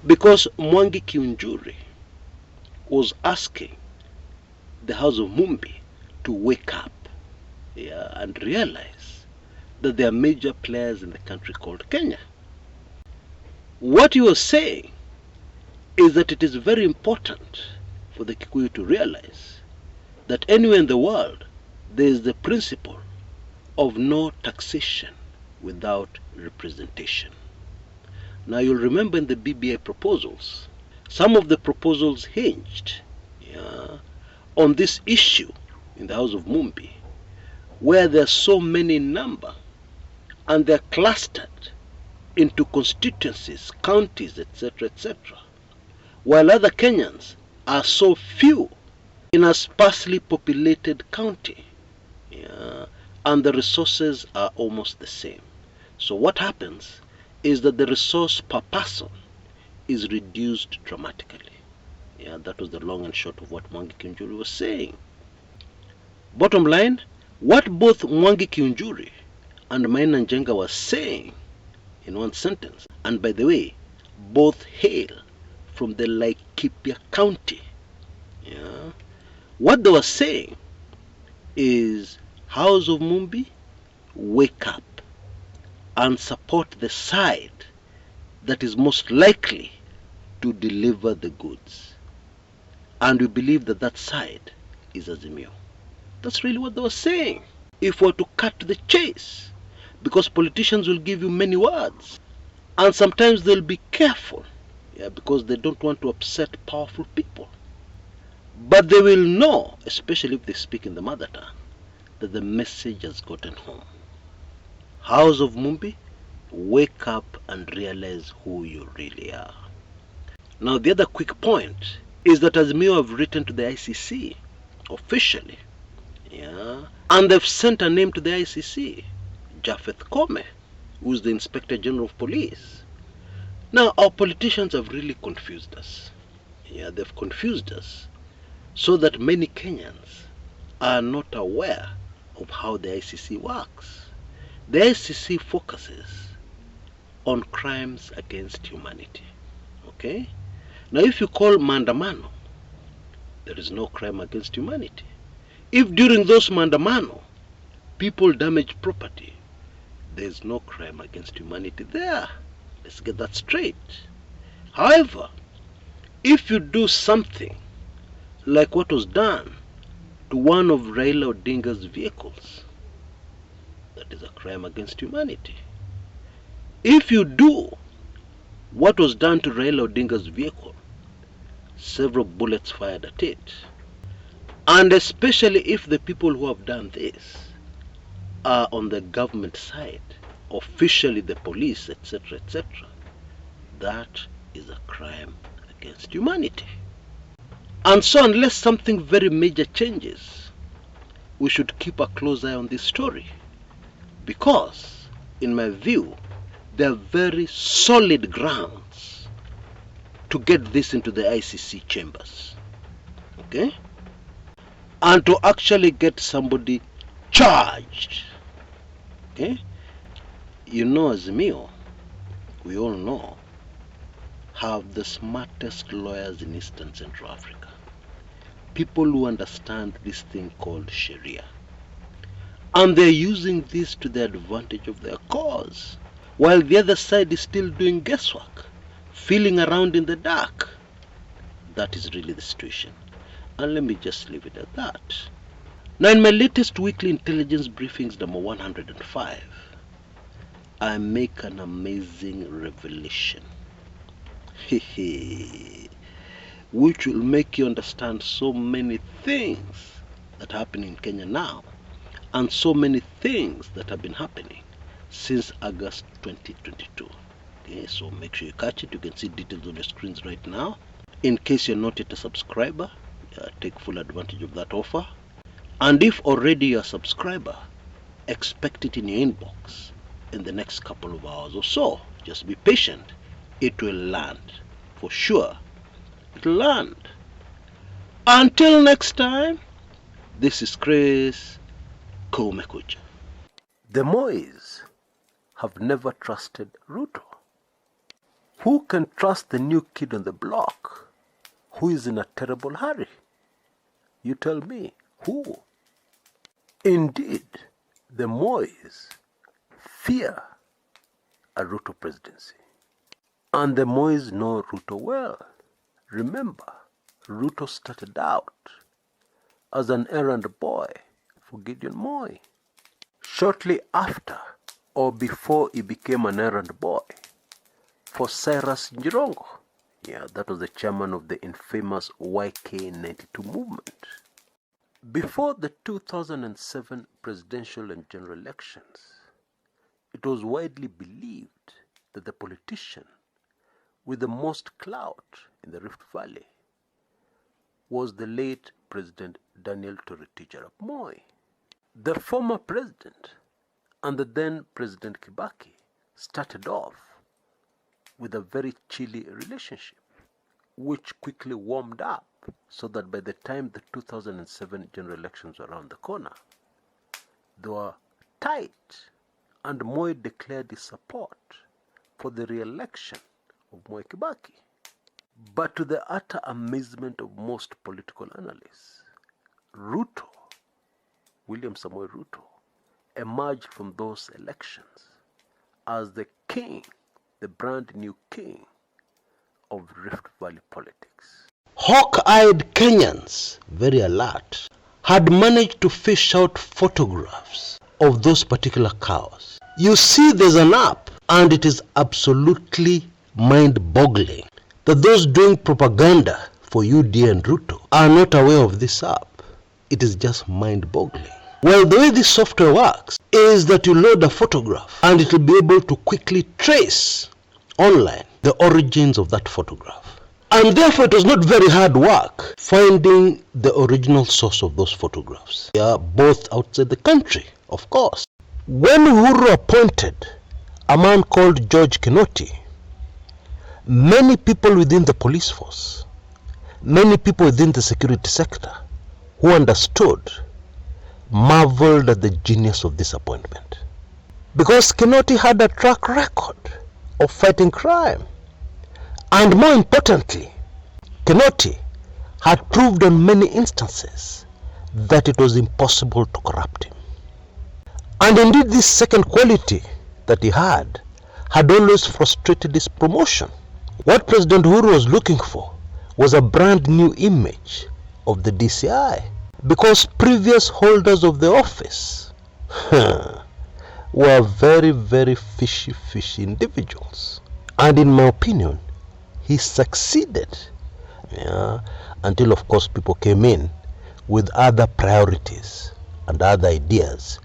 Because Mwangi Kiunjuri was asking the House of Mumbi to wake up, and realize that there are major players in the country called Kenya. What he was saying is that it is very important for the Kikuyu to realize that anywhere in the world there is the principle of no taxation without representation. Now you'll remember in the BBI proposals, some of the proposals hinged on this issue in the House of Mumbi, where there are so many in number and they're clustered into constituencies, counties, etc., etc., while other Kenyans are so few in a sparsely populated county, and the resources are almost the same. So what happens is that the resource per person is reduced dramatically. That was the long and short of what Mwangi Kiunjuri was saying. Bottom line, what both Mwangi Kiunjuri and Maina and Njenga were saying in one sentence, and by the way, both hail from the Laikipia County. What they were saying is, House of Mumbi, wake up and support the side that is most likely to deliver the goods. And we believe that that side is Azimio. That's really what they were saying. If we're to cut to the chase, because politicians will give you many words, and sometimes they'll be careful, because they don't want to upset powerful people. But they will know, especially if they speak in the mother tongue, that the message has gotten home. House of Mumbi, wake up and realize who you really are. Now the other quick point is that Azimio have written to the ICC officially, and they've sent a name to the ICC, Japhet Koome, who is the Inspector General of Police. Now our politicians have really confused us. They've confused us so that many Kenyans are not aware of how the ICC works. The ICC focuses on crimes against humanity. Okay? Now if you call maandamano, there is no crime against humanity. If during those maandamano people damage property, there is no crime against humanity there. Let's get that straight. However, if you do something like what was done to one of Raila Odinga's vehicles, that is a crime against humanity. If you do what was done to Raila Odinga's vehicle, several bullets fired at it, and especially if the people who have done this are on the government side, officially the police, etc., etc., that is a crime against humanity. And so unless something very major changes, we should keep a close eye on this story, because in my view there are very solid grounds to get this into the ICC chambers, okay, and to actually get somebody charged. Okay, Azimio, we all know, have the smartest lawyers in Eastern Central Africa. People who understand this thing called Sharia. And they're using this to the advantage of their cause, while the other side is still doing guesswork, feeling around in the dark. That is really the situation. And let me just leave it at that. Now in my latest weekly intelligence briefings number 105, I make an amazing revelation. Which will make you understand so many things that happen in Kenya now, and so many things that have been happening since August 2022. Okay, so make sure you catch it. You can see details on your screens right now. In case you're not yet a subscriber, take full advantage of that offer. And if already you're a subscriber, expect it in your inbox in the next couple of hours or so. Just be patient. It will land. For sure. It'll land. Until next time, this is Chris Kumekucha. The Mois have never trusted Ruto. Who can trust the new kid on the block who is in a terrible hurry? You tell me, who? Indeed, the Mois fear a Ruto presidency. And the Mois know Ruto well. Remember, Ruto started out as an errand boy for Gideon Moi. Shortly after or before he became an errand boy for Cyrus Njirongo. Yeah, that was the chairman of the infamous YK92 movement. Before the 2007 presidential and general elections, it was widely believed that the politician with the most clout in the Rift Valley was the late President Daniel Toroitich arap Moi. The former president and the then President Kibaki started off with a very chilly relationship, which quickly warmed up so that by the time the 2007 general elections were around the corner, they were tight, and Moi declared his support for the re-election of Mwai Kibaki. But to the utter amazement of most political analysts, Ruto, William Samoei Ruto, emerged from those elections as the king, the brand new king of Rift Valley politics. Hawk-eyed Kenyans, very alert, had managed to fish out photographs of those particular cows. You see, there's an app, and it is absolutely mind-boggling that those doing propaganda for UDA and Ruto are not aware of this app. It is just mind-boggling. Well, the way this software works is that you load a photograph and it will be able to quickly trace online the origins of that photograph. And therefore it was not very hard work finding the original source of those photographs. They are both outside the country, of course. When Uhuru appointed a man called George Kinoti, many people within the police force, many people within the security sector who understood marveled at the genius of this appointment. Because Kinoti had a track record of fighting crime. And more importantly, Kinoti had proved on many instances that it was impossible to corrupt him. And indeed, this second quality that he had always frustrated his promotion. What President Uhuru was looking for was a brand new image of the DCI, because previous holders of the office were very, very fishy individuals. And in my opinion, he succeeded, until of course people came in with other priorities and other ideas